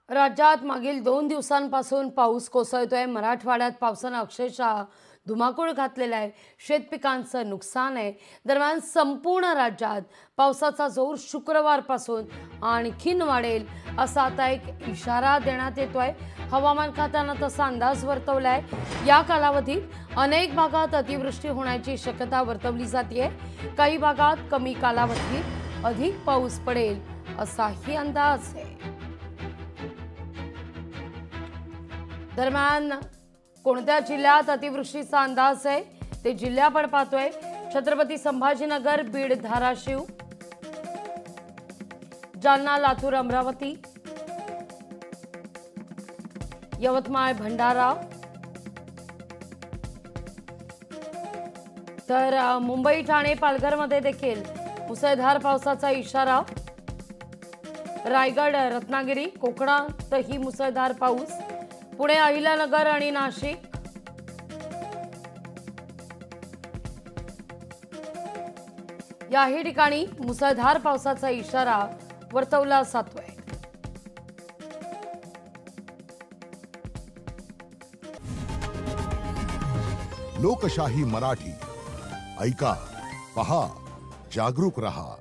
राज्यात मागील 2 दिवसांपासून पाऊस कोसळतोय। मराठवाड्यात पावसानं अक्षरशः धुमाकूळ घातलेला आहे। शेतपिकांचं नुकसान आहे। दरम्यान संपूर्ण राज्यात पावसाचा जोर शुक्रवारपासून आणखीन वाढेल असा आता एक इशारा देण्यात येतोय। हवामान खात्यानं तसा अंदाज वर्तवलाय। या कालावधीत अनेक भागात अतिवृष्टी होण्याची शक्यता वर्तवली जाते। काही भागात कमी कालावधीत अधिक पाऊस पडेल असाही अंदाज आहे। दरम्यान कोणत्या जिल्ह्यात अतिवृष्टीचा अंदाज आहे ते जिल्हे आपण पाहतोय। छत्रपती संभाजीनगर, बीड, धाराशिव, जालना, लातूर, अमरावती, यवतमाळ, भंडारा, तर मुंबई, ठाणे, पालघरमध्ये देखील मुसळधार पावसाचा इशारा। रायगड, रत्नागिरी, कोकणातही मुसळधार पाऊस। पुणे, अहिल्यानगर आणि नाशिक, याही ठिकाणी मुसळधार पावसाचा इशारा वर्तवला जातोय। लोकशाही मराठी ऐका, पहा, जागरूक रहा।